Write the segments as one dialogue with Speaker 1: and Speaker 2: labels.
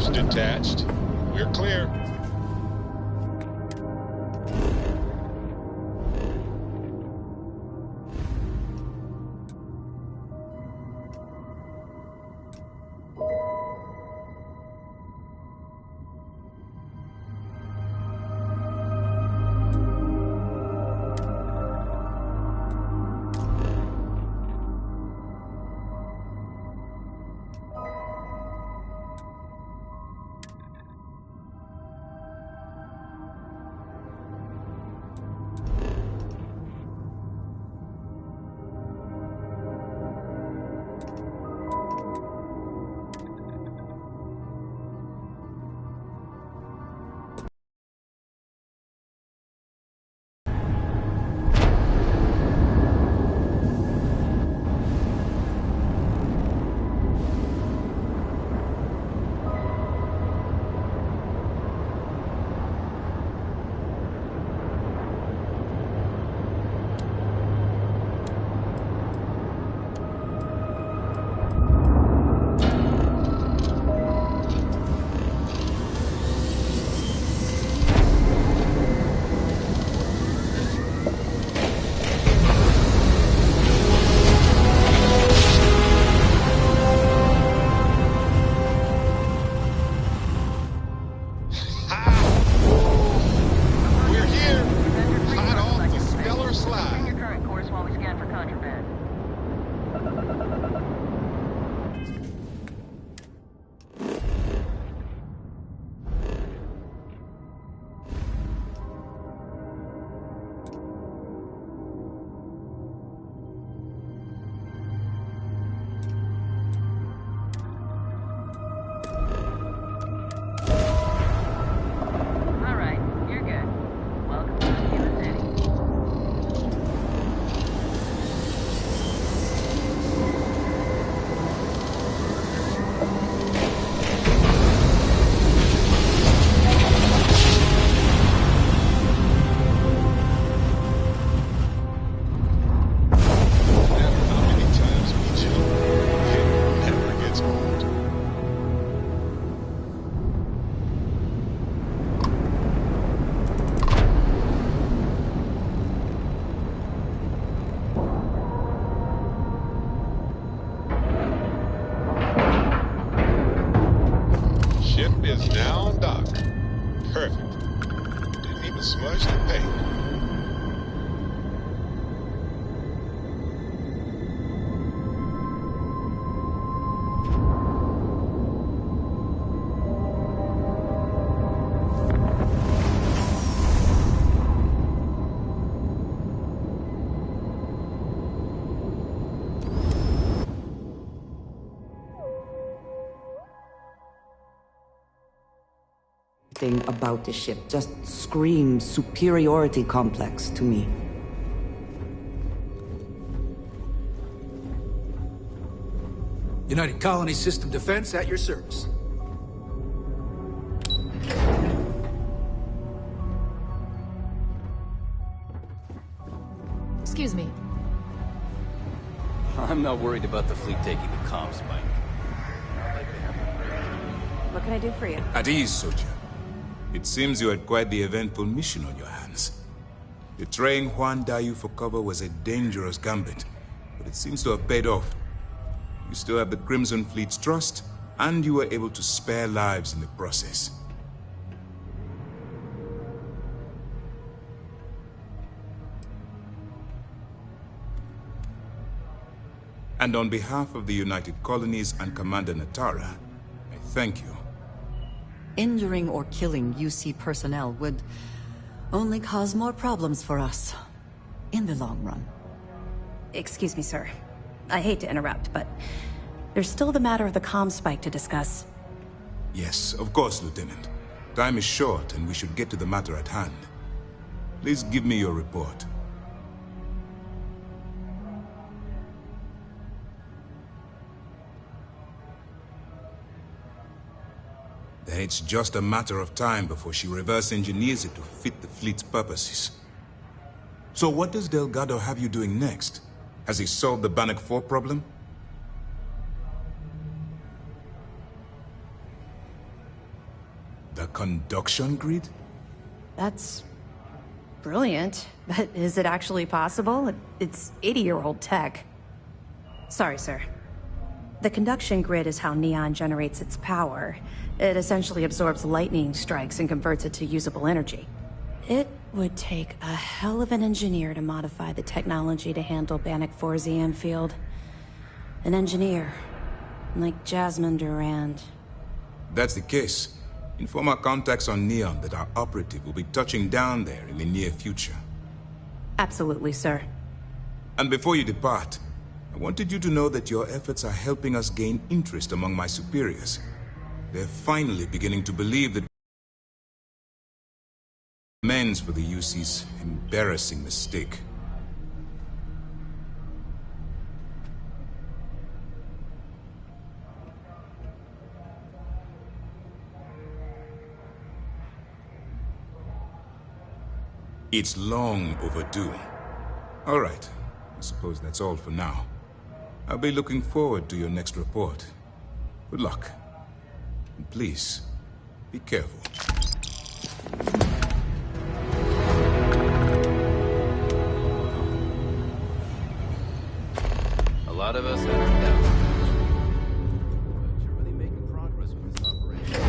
Speaker 1: Engine detached. We're clear.
Speaker 2: Thing about the ship just screams superiority complex to me.
Speaker 3: United Colony System Defense at your service.
Speaker 4: Excuse me.
Speaker 5: I'm not worried about the fleet taking the comms spike.
Speaker 4: What can I do for you?
Speaker 6: At ease, Soja. It seems you had quite the eventful mission on your hands. Betraying Juan Dayu for cover was a dangerous gambit, but it seems to have paid off. You still have the Crimson Fleet's trust, and you were able to spare lives in the process. And on behalf of the United Colonies and Commander Natara, I thank you.
Speaker 2: Injuring or killing UC personnel would only cause more problems for us in the long run.
Speaker 4: Excuse me, sir. I hate to interrupt, but there's still the matter of the comm spike to discuss.
Speaker 6: Yes, of course, Lieutenant. Time is short, and we should get to the matter at hand. Please give me your report. Then it's just a matter of time before she reverse engineers it to fit the fleet's purposes. So what does Delgado have you doing next? Has he solved the Bannock 4 problem? conduction grid?
Speaker 4: That's brilliant, but is it actually possible? It's 80-year-old tech. Sorry, sir. The conduction grid is how Neon generates its power. It essentially absorbs lightning strikes and converts it to usable energy. It would take a hell of an engineer to modify the technology to handle Bannock 4's EM field. An engineer, like Jasmine Durand.
Speaker 6: That's the case. Inform our contacts on Neon that our operative will be touching down there in the near future.
Speaker 4: Absolutely, sir.
Speaker 6: And before you depart, I wanted you to know that your efforts are helping us gain interest among my superiors. They're finally beginning to believe that amends for the UC's embarrassing mistake. It's long overdue. All right, I suppose that's all for now. I'll be looking forward to your next report. Good luck. And please, be careful.
Speaker 5: A lot of us had our doubts. But you're really making progress with this operation.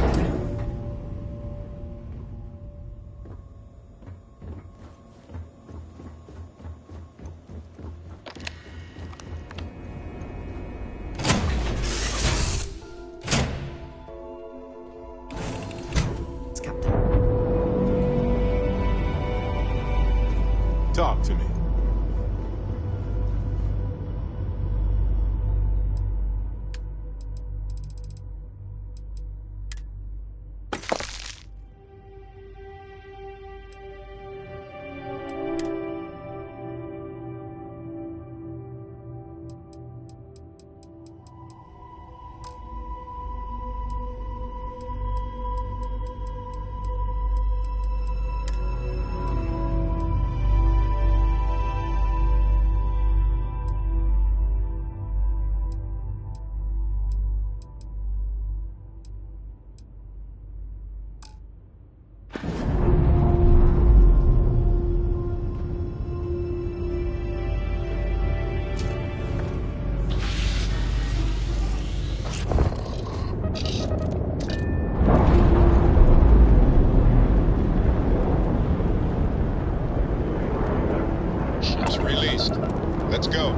Speaker 2: It's Captain.
Speaker 1: Talk to me. Ships released. Let's go.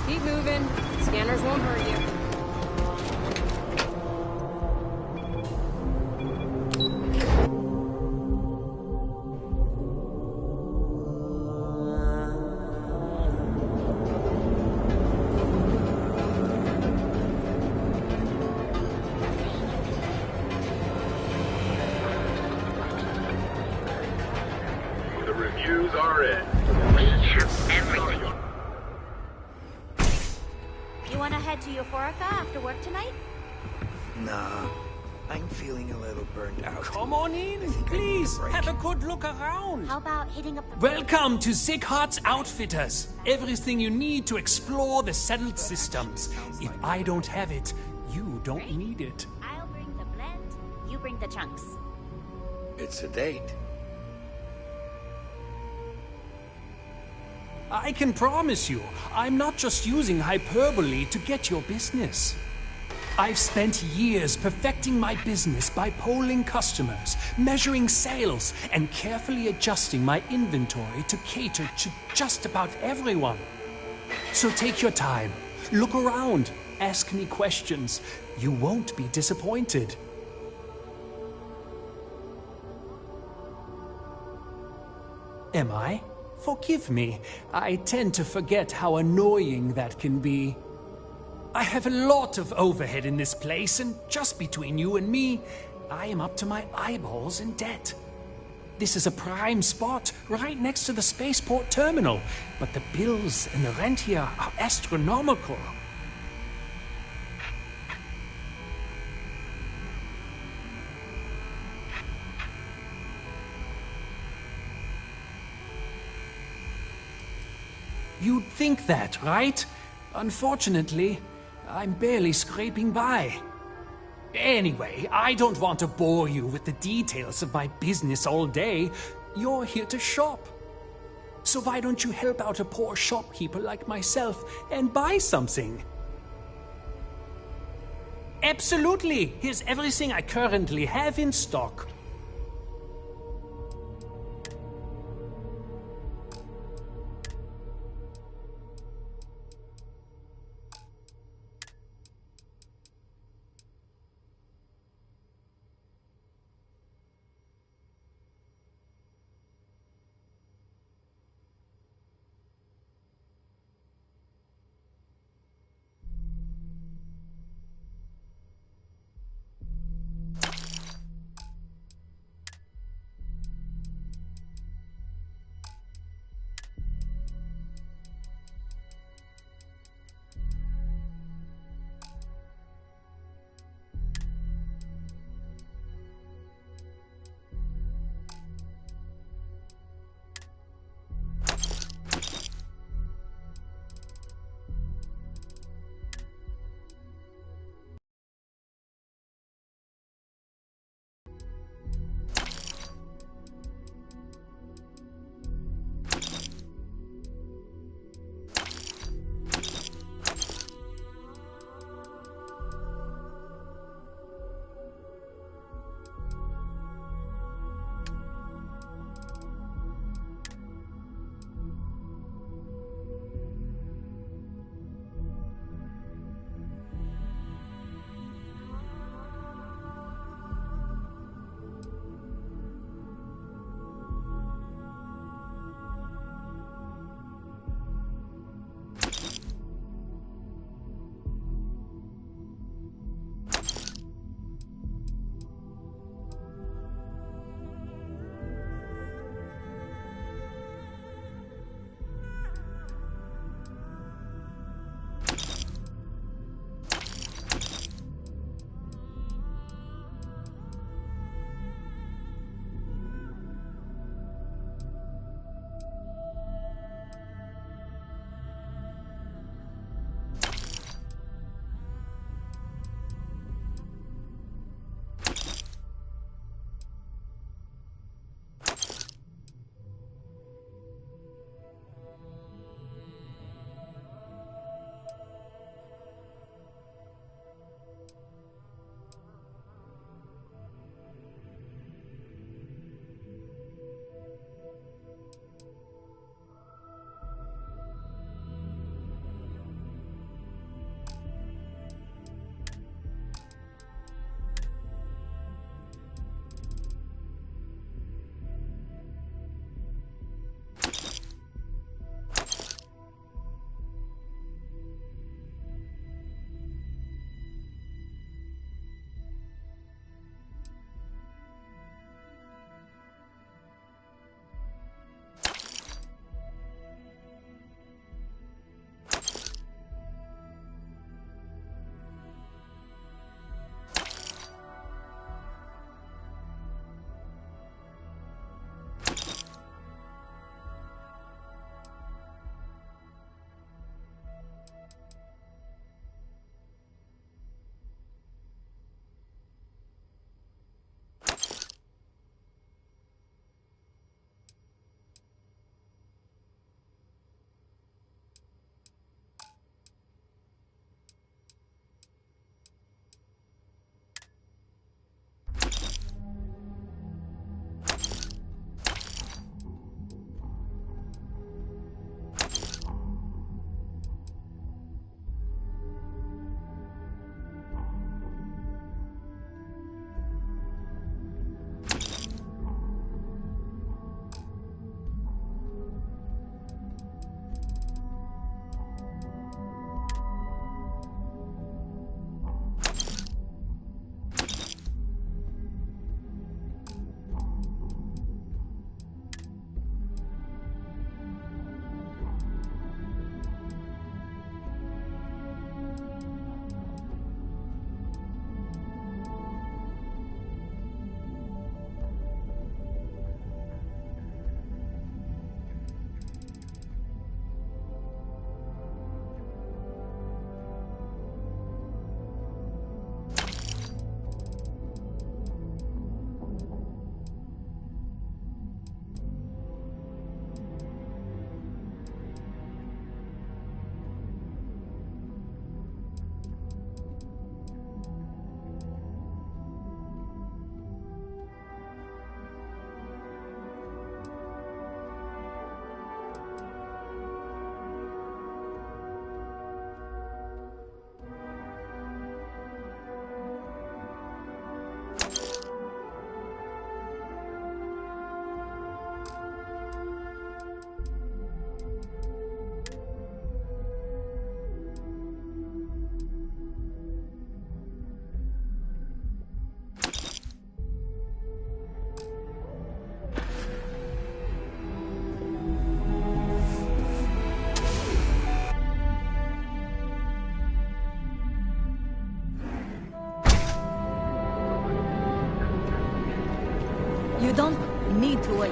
Speaker 7: Keep moving. Scanners won't hurt you.
Speaker 8: The reviews are in.
Speaker 9: We have everything. You Wanna head to Euphorica after work tonight?
Speaker 3: Nah, I'm feeling a little burnt out.
Speaker 10: Come on in, please. Have a good look around.
Speaker 9: How about hitting up the...
Speaker 10: Welcome to Sickhart's Outfitters. Everything you need to explore the settled systems. If I don't have it, you don't need it.
Speaker 9: I'll bring the blend, you bring the chunks.
Speaker 3: It's a date.
Speaker 10: I can promise you, I'm not just using hyperbole to get your business. I've spent years perfecting my business by polling customers, measuring sales, and carefully adjusting my inventory to cater to just about everyone. So take your time, look around, ask me questions. You won't be disappointed. Am I? Forgive me. I tend to forget how annoying that can be. I have a lot of overhead in this place, and just between you and me, I am up to my eyeballs in debt. This is a prime spot, right next to the spaceport terminal, but the bills and the rent here are astronomical. You'd think that, right? Unfortunately, I'm barely scraping by. Anyway, I don't want to bore you with the details of my business all day. You're here to shop. So why don't you help out a poor shopkeeper like myself and buy something? Absolutely! Here's everything I currently have in stock.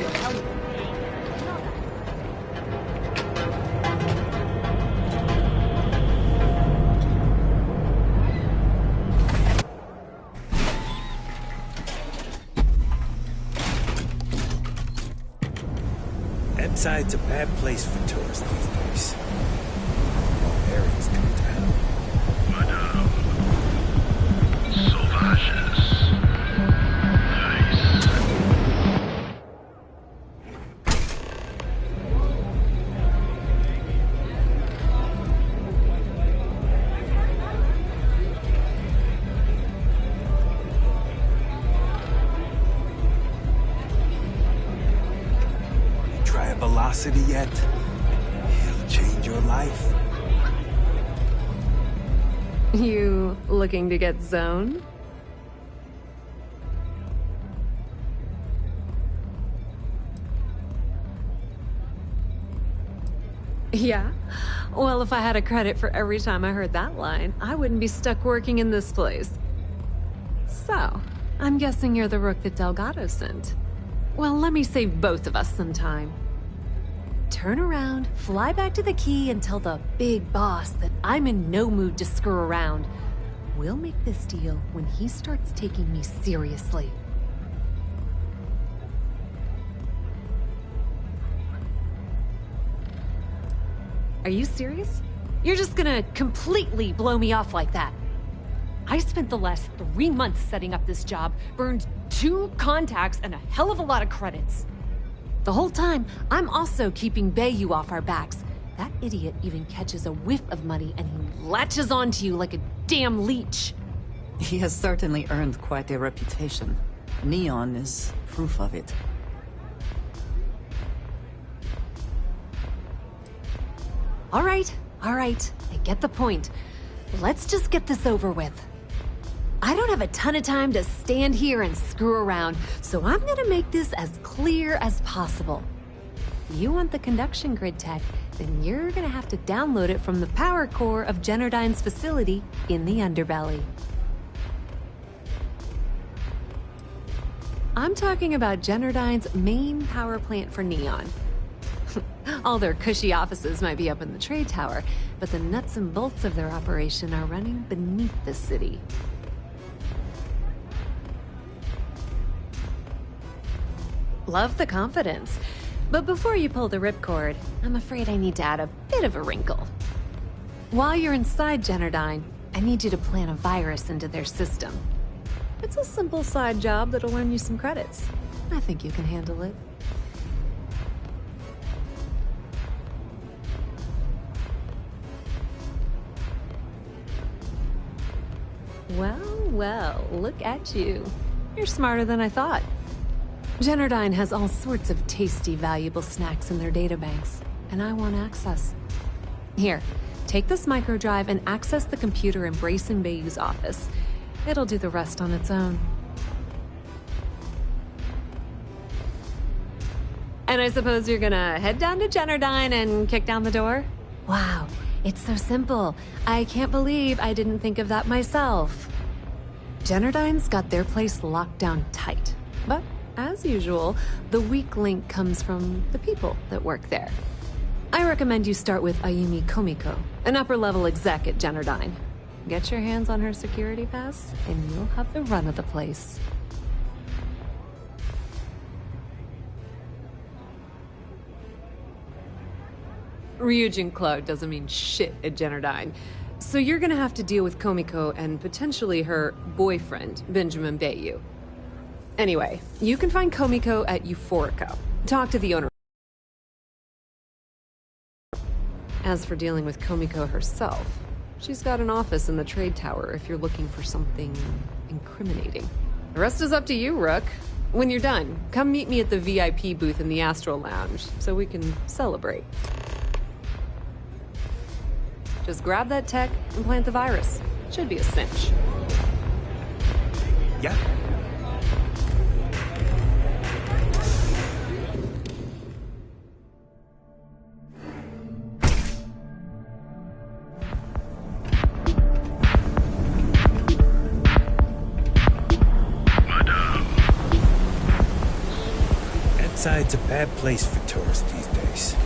Speaker 4: to tell you. You know that.
Speaker 3: That side's a bad place for tourists these days. All areas come to hell.
Speaker 8: Madame. Sauvages.
Speaker 3: Try a velocity yet? It'll change your life.
Speaker 7: You looking to get zoned? Yeah? Well, if I had a credit for every time I heard that line, I wouldn't be stuck working in this place. So, I'm guessing you're the rook that Delgado sent. Well, let me save both of us some time. Turn around, fly back to the key, and tell the big boss that I'm in no mood to screw around. We'll make this deal when he starts taking me seriously. Are you serious? You're just gonna completely blow me off like that? I spent the last 3 months setting up this job, burned 2 contacts and a hell of a lot of credits. The whole time, I'm also keeping Bayou off our backs. That idiot even catches a whiff of money and he latches onto you like a damn leech.
Speaker 2: He has certainly earned quite a reputation. Neon is proof of it.
Speaker 7: All right, I get the point. Let's just get this over with. I don't have a ton of time to stand here and screw around, so I'm gonna make this as clear as possible. You want the conduction grid tech, then you're gonna have to download it from the power core of Generdyne's facility in the underbelly. I'm talking about Generdyne's main power plant for Neon. All their cushy offices might be up in the trade tower, but the nuts and bolts of their operation are running beneath the city. Love the confidence. But before you pull the ripcord, I'm afraid I need to add a bit of a wrinkle. While you're inside Generdyne, I need you to plant a virus into their system. It's a simple side job that'll earn you some credits. I think you can handle it. Well, look at you. You're smarter than I thought. Generdyne has all sorts of tasty, valuable snacks in their databanks, and I want access. Here, take this microdrive and access the computer in Brayson Bayou's office. It'll do the rest on its own. And I suppose you're gonna head down to Generdyne and kick down the door? Wow, it's so simple. I can't believe I didn't think of that myself. Generdyne's got their place locked down tight, but as usual, the weak link comes from the people that work there. I recommend you start with Ayumi Komiko, an upper-level exec at Generdyne. Get your hands on her security pass, and you'll have the run of the place. Ryujin Cloud doesn't mean shit at Generdyne, so you're gonna have to deal with Komiko and potentially her boyfriend, Benjamin Bayou. Anyway, you can find Komiko at Euphorica. Talk to the owner. As for dealing with Komiko herself, she's got an office in the trade tower if you're looking for something incriminating. The rest is up to you, Rook. When you're done, come meet me at the VIP booth in the Astral Lounge so we can celebrate. Just grab that tech and plant the virus. Should be a cinch.
Speaker 3: Yeah. Riverside's a bad place for tourists these days.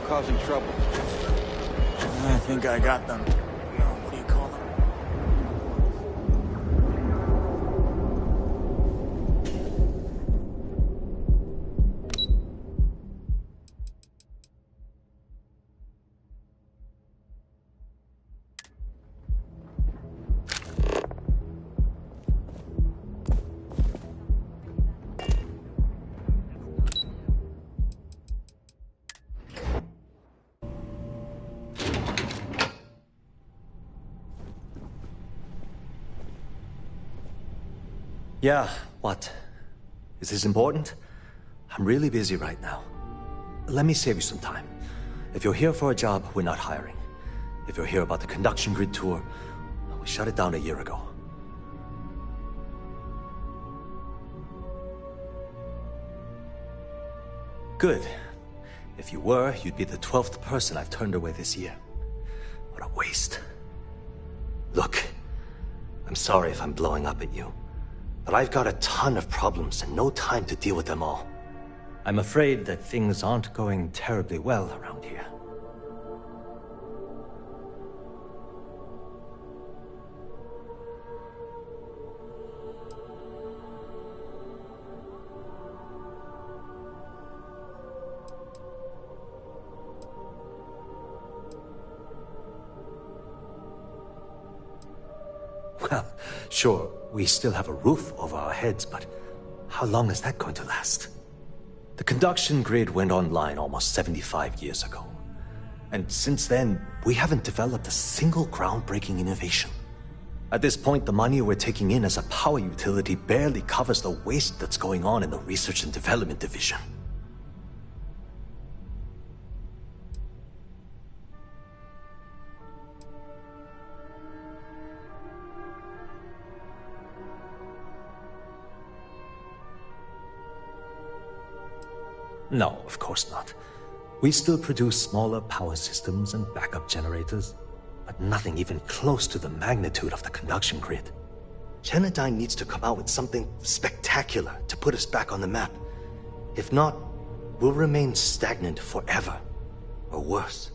Speaker 11: Causing trouble.
Speaker 3: I think I got them. No, what do you call them?
Speaker 12: Yeah, what? Is this important? I'm really busy right now. Let me save you some time. If you're here for a job, we're not hiring. If you're here about the conduction grid tour, we shut it down a year ago. Good. If you were, you'd be the 12th person I've turned away this year. What a waste. Look, I'm sorry if I'm blowing up at you. But I've got a ton of problems and no time to deal with them all. I'm afraid that things aren't going terribly well around here. Well, sure, we still have a roof over our heads, but how long is that going to last? The conduction grid went online almost 75 years ago. And since then, we haven't developed a single groundbreaking innovation. At this point, the money we're taking in as a power utility barely covers the waste that's going on in the research and development division. No, of course not. We still produce smaller power systems and backup generators, but nothing even close to the magnitude of the conduction grid. Genodyne needs to come out with something spectacular to put us back on the map. If not, we'll remain stagnant forever, or worse.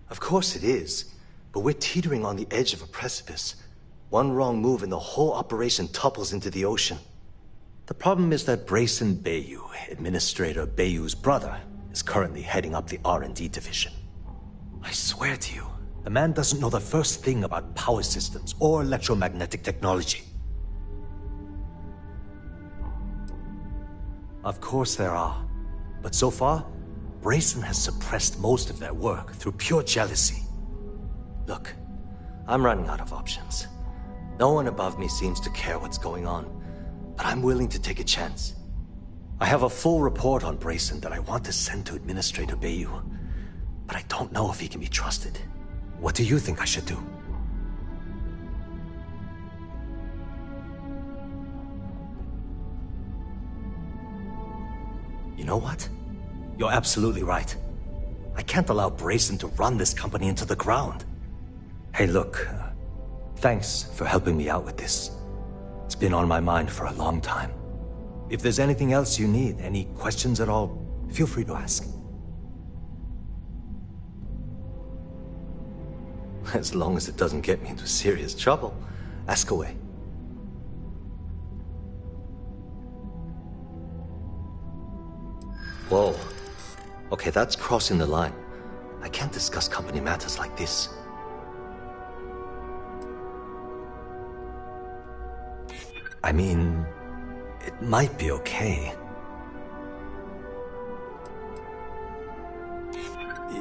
Speaker 12: Of course it is, but we're teetering on the edge of a precipice. One wrong move and the whole operation topples into the ocean. The problem is that Brayson Bayou, Administrator Bayou's brother, is currently heading up the R&D division. I swear to you, the man doesn't know the first thing about power systems or electromagnetic technology. Of course there are, but so far, Brayson has suppressed most of their work through pure jealousy. Look, I'm running out of options. No one above me seems to care what's going on, but I'm willing to take a chance. I have a full report on Brayson that I want to send to Administrator Bayou, but I don't know if he can be trusted. What do you think I should do? You know what? You're absolutely right. I can't allow Brayson to run this company into the ground. Hey, look, thanks for helping me out with this. It's been on my mind for a long time. If there's anything else you need, any questions at all, feel free to ask. As long as it doesn't get me into serious trouble, ask away. Whoa. Okay, that's crossing the line. I can't discuss company matters like this. I mean, it might be okay.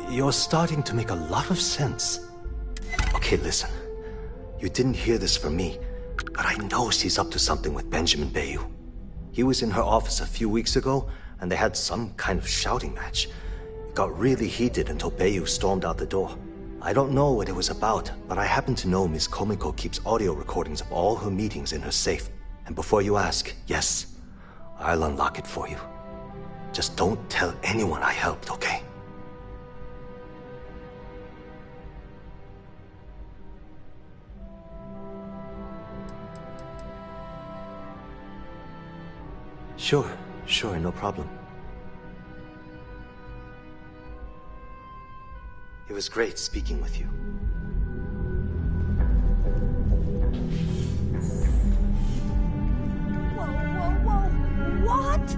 Speaker 12: You're starting to make a lot of sense. Okay, listen. You didn't hear this from me, but I know she's up to something with Benjamin Bayou. He was in her office a few weeks ago, and they had some kind of shouting match. It got really heated until Bayu stormed out the door. I don't know what it was about, but I happen to know Miss Komiko keeps audio recordings of all her meetings in her safe. And before you ask, yes, I'll unlock it for you. Just don't tell anyone I helped, okay? Sure, no problem. It was great speaking with you.
Speaker 9: Whoa! What?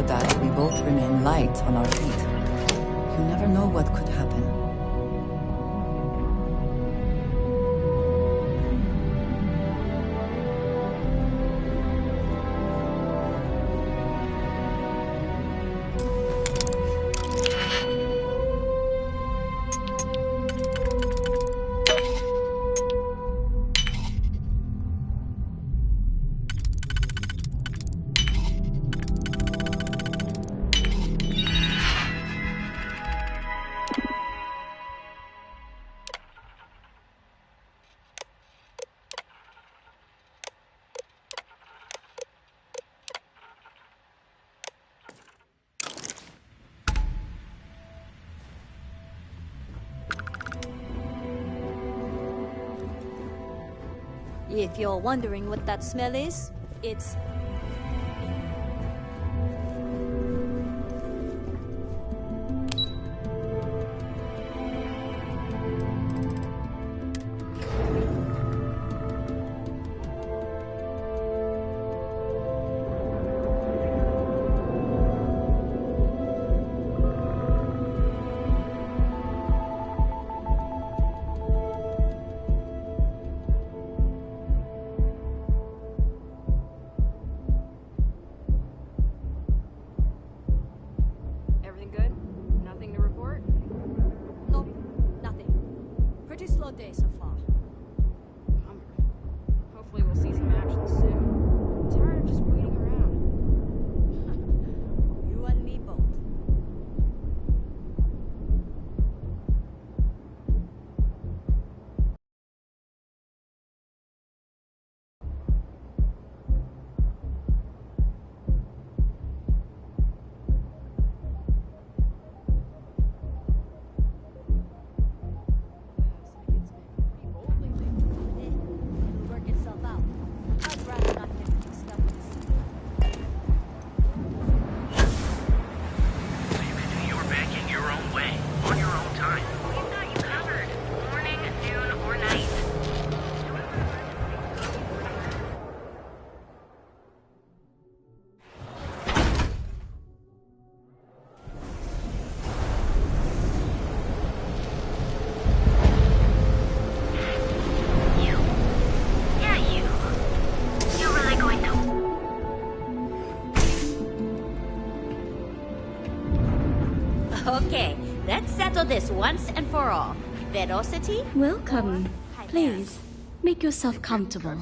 Speaker 2: That we both remain light on our feet. You never know what could happen.
Speaker 9: If you're wondering what that smell is, it's... day so far.
Speaker 13: Bummer. Hopefully we'll see some action soon. I'm tired of just waiting around.
Speaker 9: You and me both. Okay, let's settle this once and for all. Velocity?
Speaker 14: Welcome. Please, make yourself comfortable.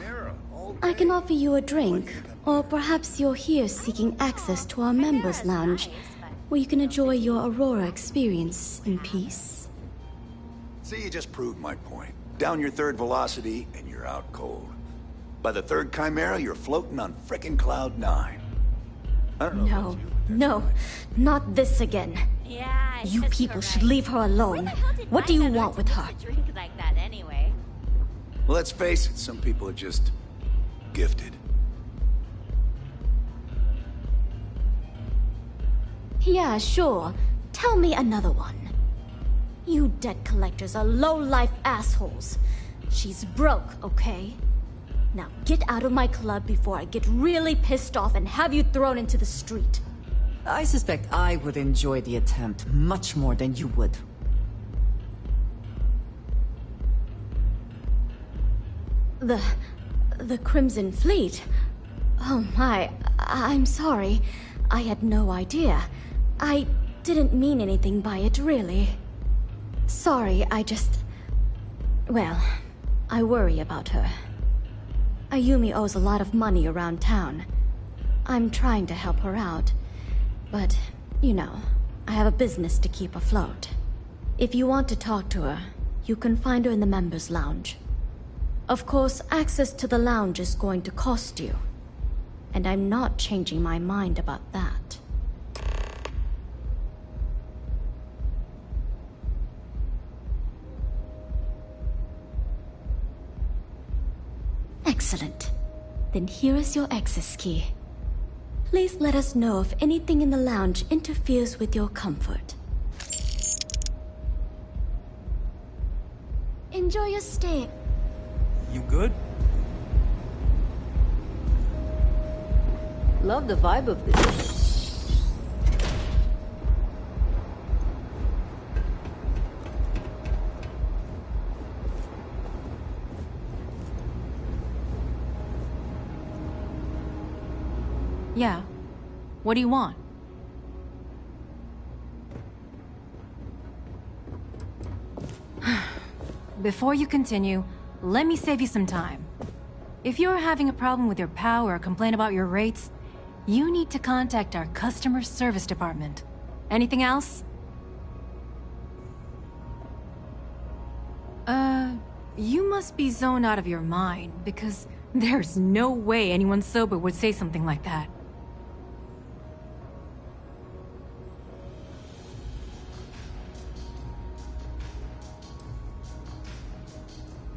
Speaker 14: I can offer you a drink, or perhaps you're here seeking access to our members' lounge, where you can enjoy your Aurora experience in peace.
Speaker 15: See, you just proved my point. Down your third velocity, and you're out cold. By the third Chimera, you're floating on frickin' Cloud 9. I don't know.
Speaker 14: No, not this again.
Speaker 9: Yeah,
Speaker 14: you people should leave her alone. What do you want with her?
Speaker 9: Drink like that anyway.
Speaker 15: Well, let's face it, some people are just gifted.
Speaker 14: Yeah, sure. Tell me another one. You debt collectors are low-life assholes. She's broke, okay? Now get out of my club before I get really pissed off and have you thrown into the street.
Speaker 2: I suspect I would enjoy the attempt much more than you would.
Speaker 14: The Crimson Fleet? Oh my, I'm sorry. I had no idea. I didn't mean anything by it, really. Sorry, well, I worry about her. Ayumi owes a lot of money around town. I'm trying to help her out. But, you know, I have a business to keep afloat. If you want to talk to her, you can find her in the members' lounge. Of course, access to the lounge is going to cost you. And I'm not changing my mind about that. Excellent. Then here is your access key. Please let us know if anything in the lounge interferes with your comfort. Enjoy your stay.
Speaker 3: You good?
Speaker 16: Love the vibe of this.
Speaker 4: Yeah. What do you want? Before you continue, let me save you some time. If you're having a problem with your POW or complain about your rates, you need to contact our customer service department. Anything else? You must be zoned out of your mind, because there's no way anyone sober would say something like that.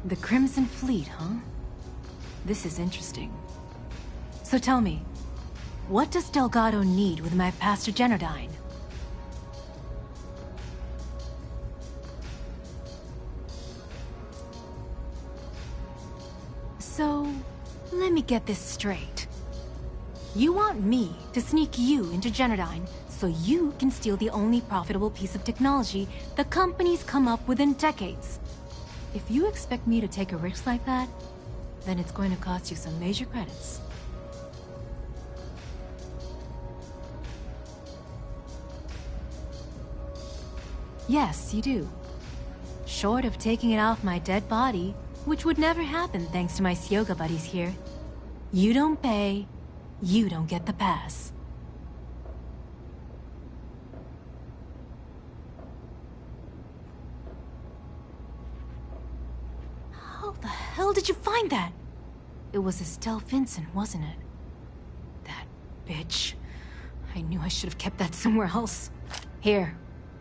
Speaker 4: The Crimson Fleet, huh? This is interesting. So tell me, what does Delgado need with my Pastor Generdine? So, let me get this straight. You want me to sneak you into Generdine so you can steal the only profitable piece of technology the company's come up with in decades. If you expect me to take a risk like that, then it's going to cost you some major credits. Yes, you do. Short of taking it off my dead body, which would never happen thanks to my Syoga buddies here. You don't pay, you don't get the pass. How the hell did you find that? It was Estelle Vincent, wasn't it? That bitch. I knew I should have kept that somewhere else. Here,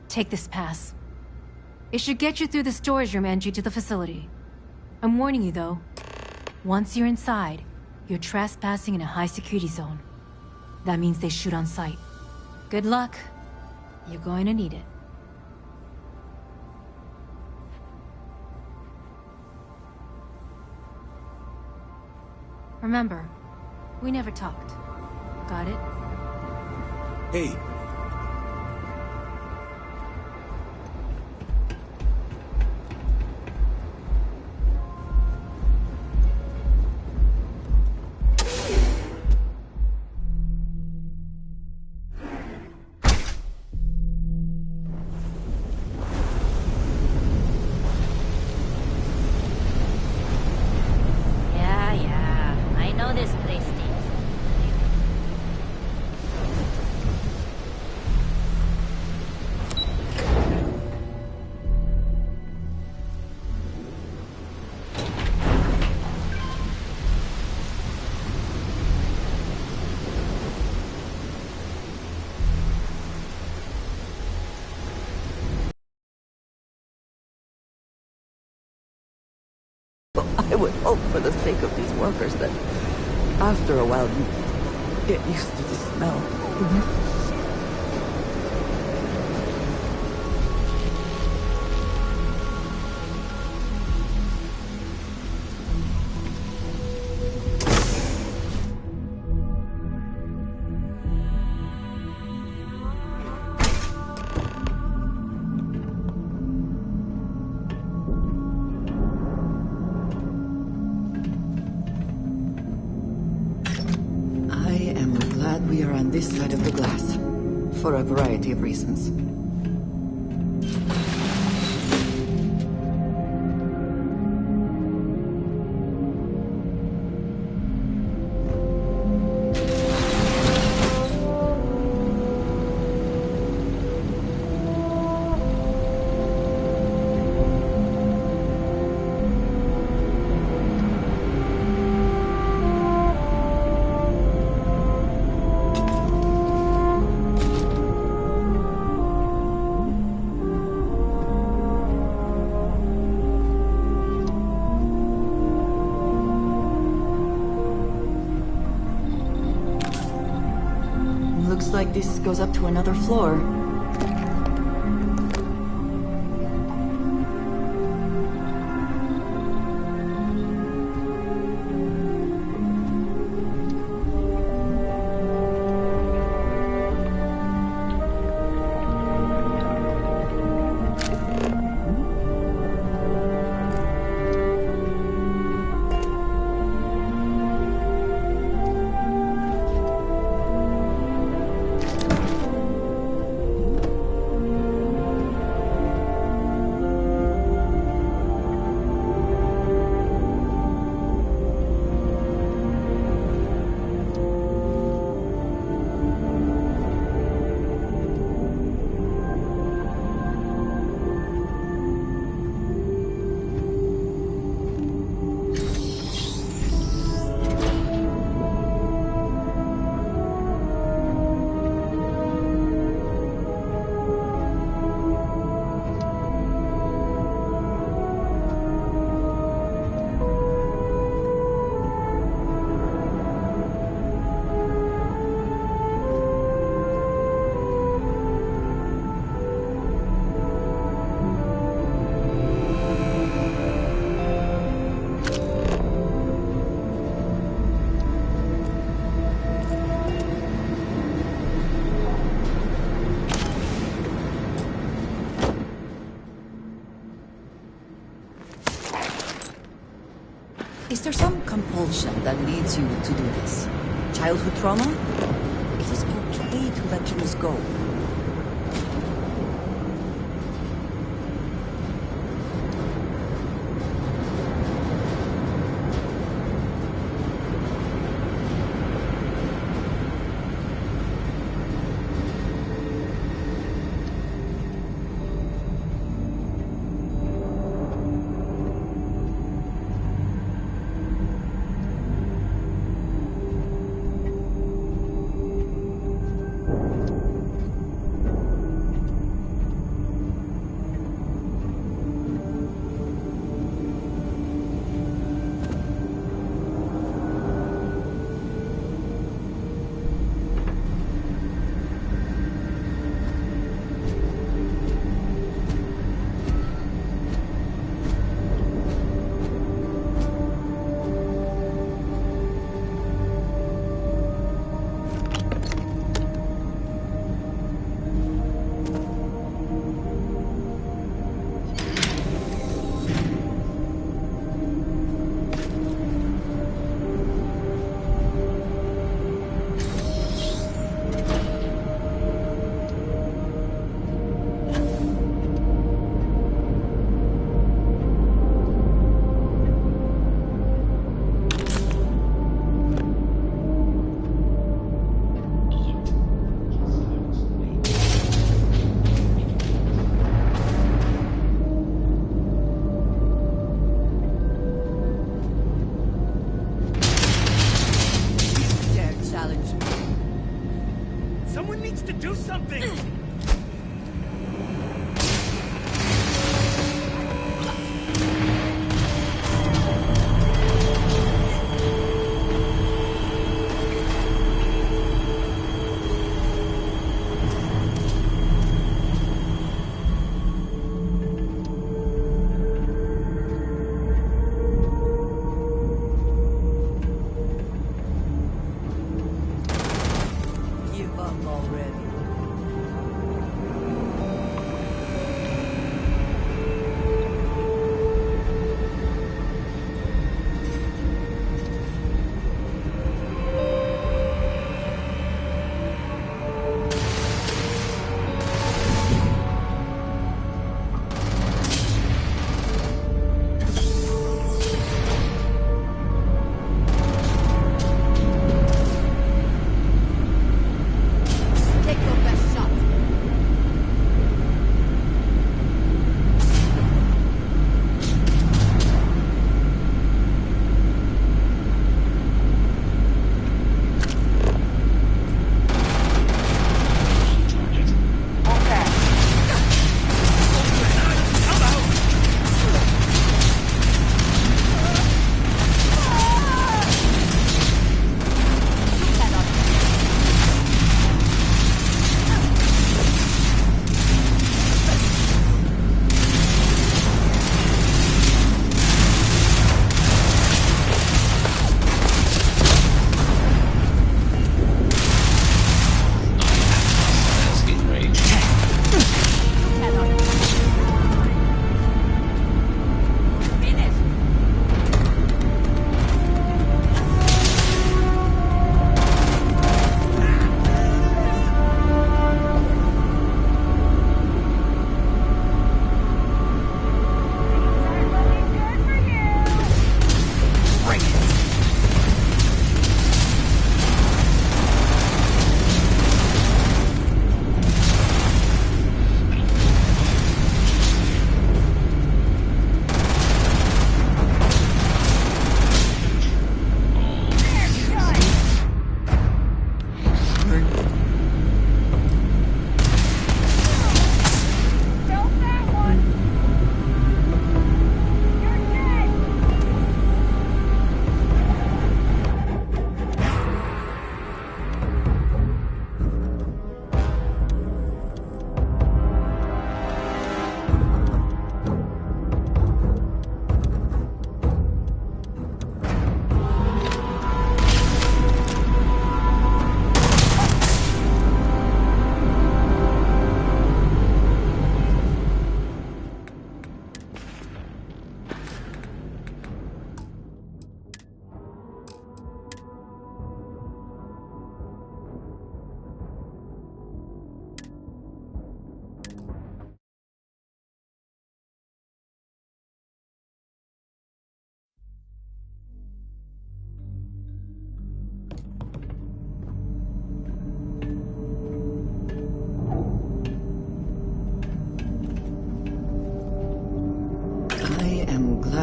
Speaker 4: take this pass. It should get you through the storage room entry to the facility. I'm warning you though. Once you're inside, you're trespassing in a high-security zone. That means they shoot on sight. Good luck. You're going to need it. Remember, we never talked. Got it?
Speaker 3: Hey.
Speaker 9: I know this place stinks.
Speaker 2: I would hope for the sake of these workers that after a while you get used to the smell. this side of the glass, for a variety of reasons. Looks like this goes up to another floor. Is there some compulsion that leads you to do this? Childhood trauma? It is okay to let things go.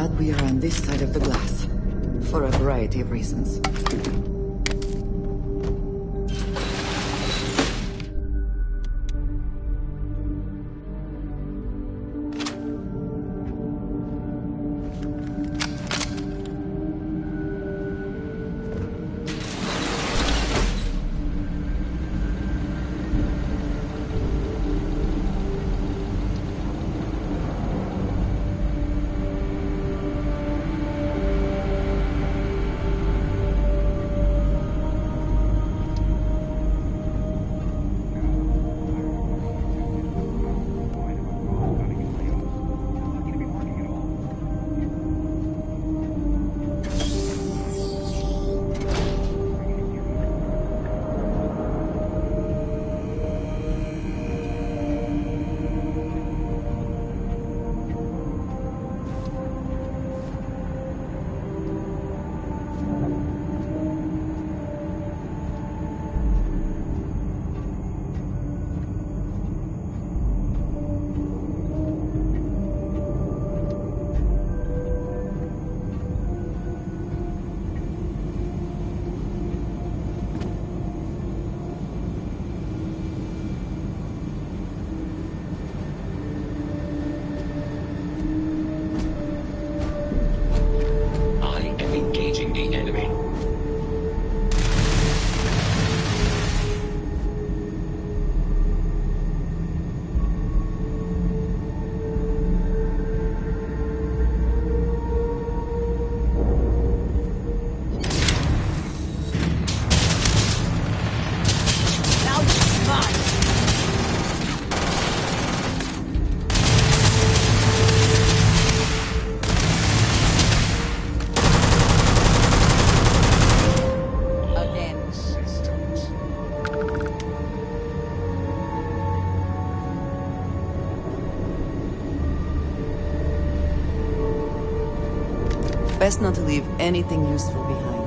Speaker 2: glad we are on this side of the glass. For a variety of reasons. Best not to leave anything useful behind.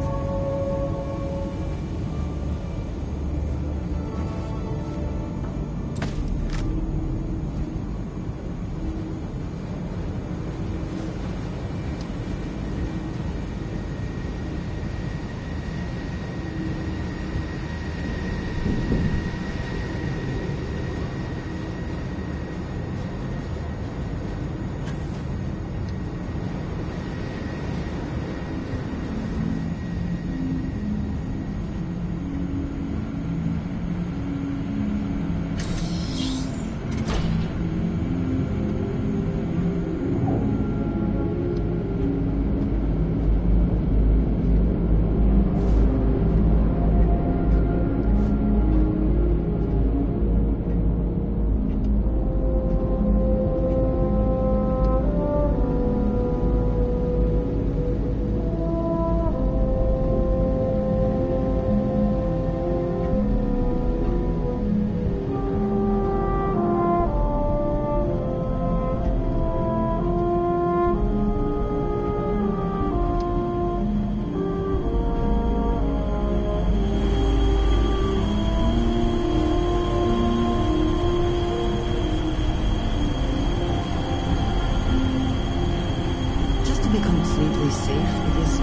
Speaker 2: Completely safe, it is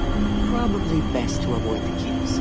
Speaker 2: probably best to avoid the queues.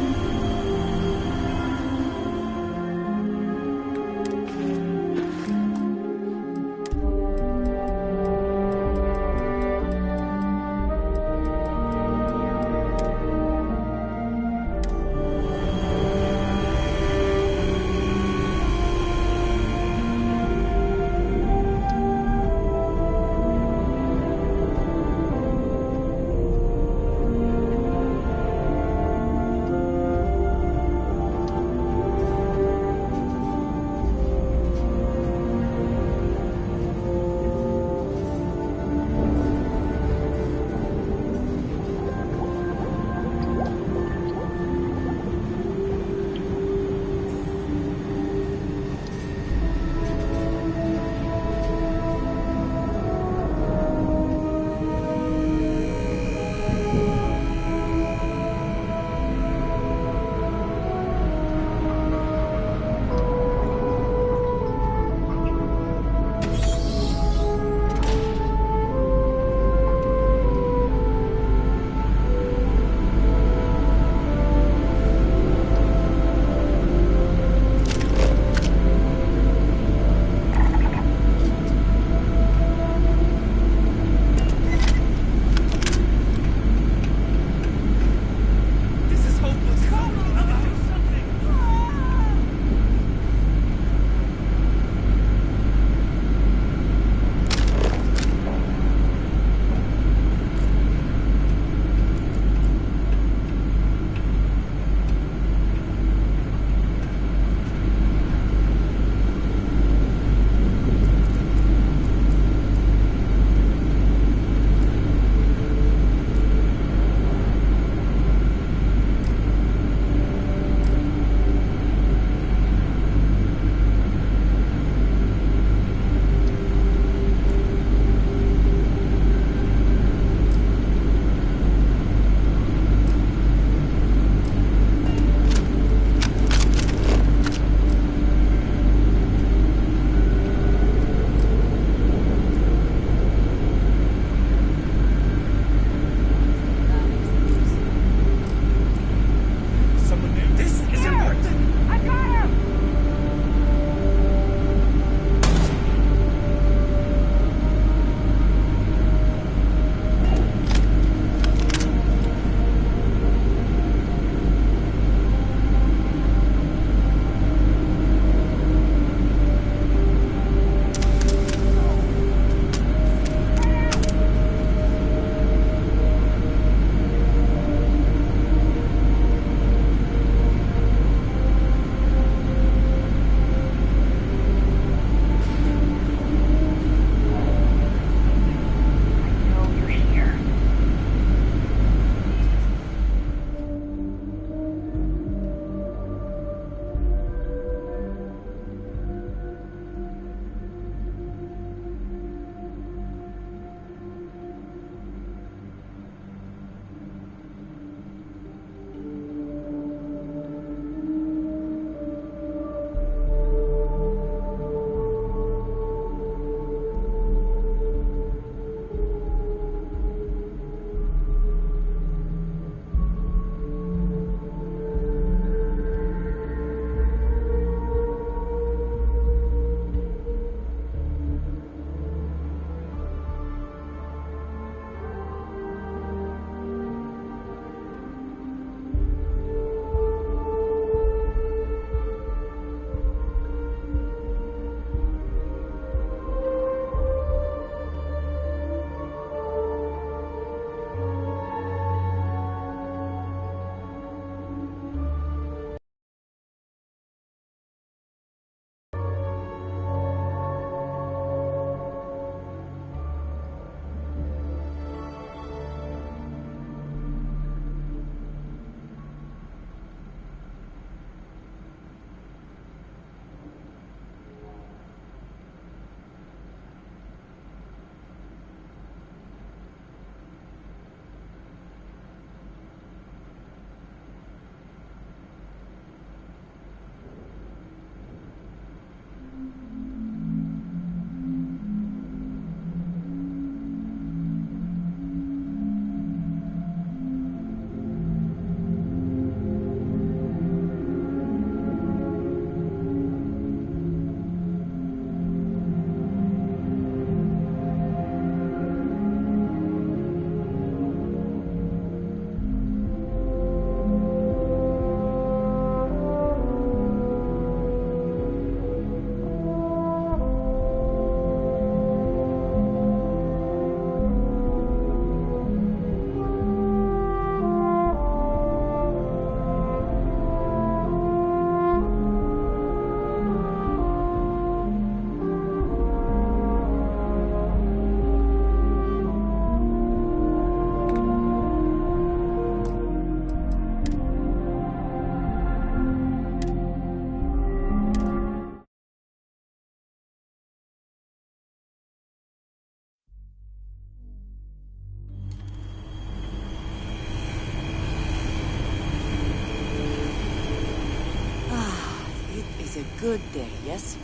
Speaker 2: good day, yes?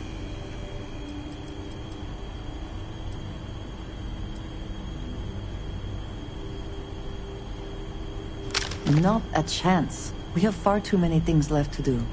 Speaker 2: Not a chance. We have far too many things left to do.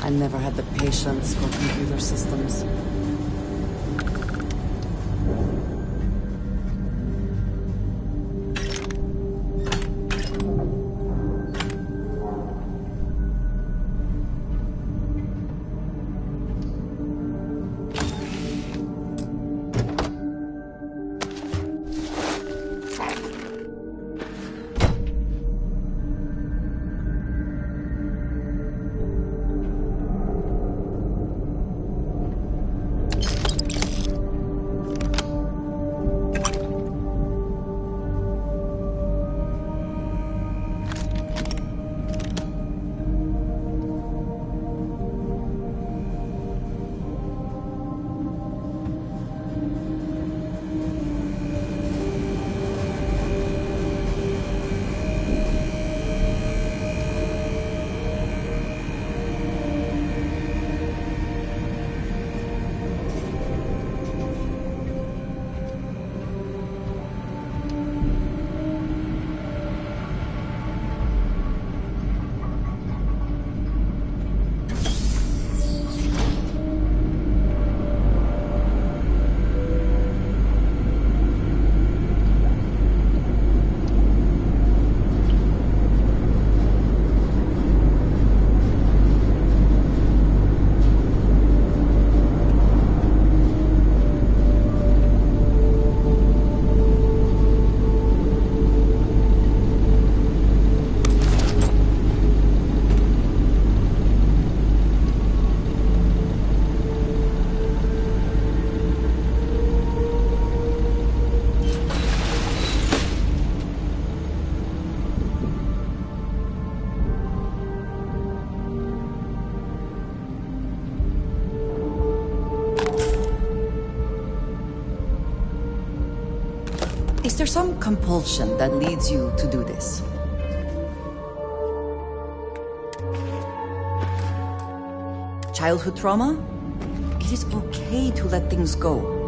Speaker 2: I never had the patience for computer systems. Is there some compulsion that leads you to do this? Childhood trauma? It is okay to let things go.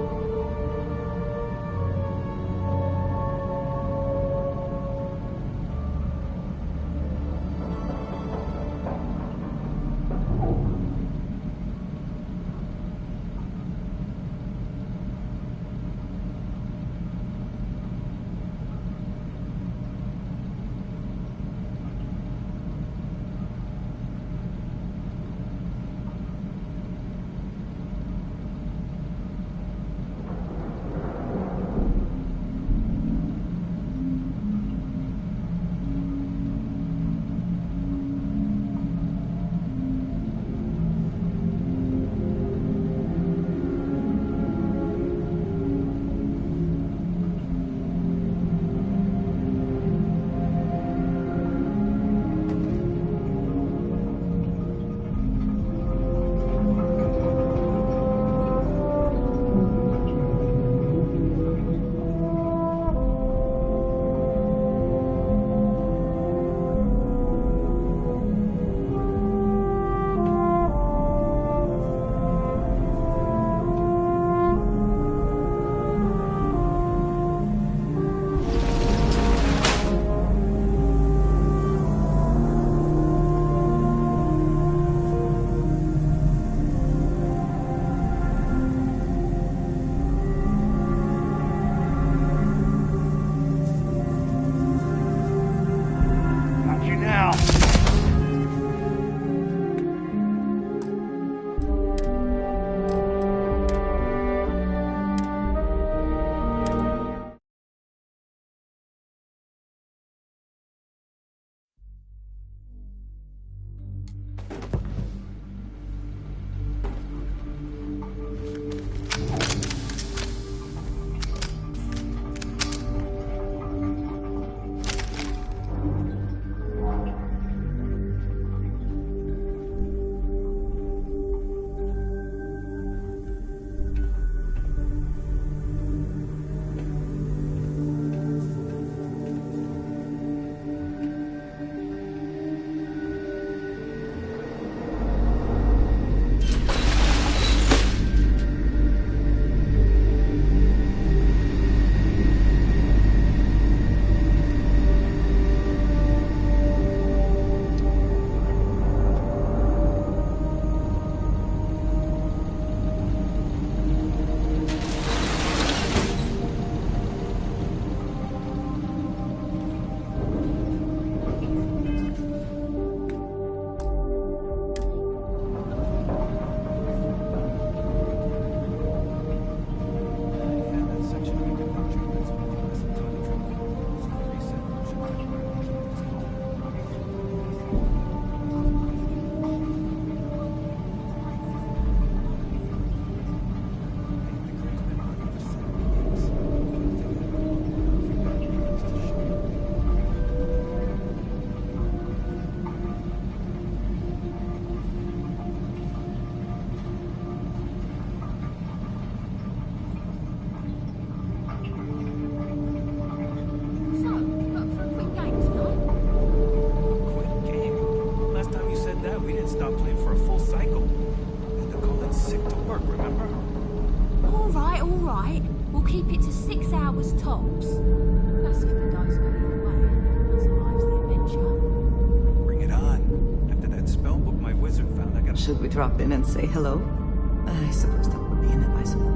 Speaker 3: didn't stop playing for a full cycle. Had to call in sick to work, remember?
Speaker 13: All right. We'll keep it to 6 hours tops. That's if the dice go your way and everyone survives the adventure.
Speaker 3: Bring it on. After that spell book my wizard found, I got.
Speaker 2: Should we drop in and say hello? I suppose that would be inadvisable.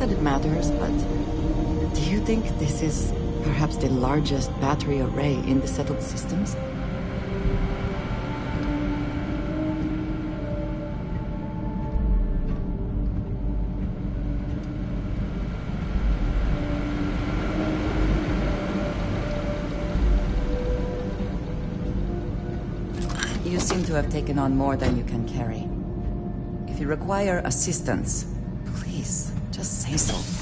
Speaker 2: that it matters, but do you think this is perhaps the largest battery array in the settled systems? You seem to have taken on more than you can carry. If you require assistance, please, just say so.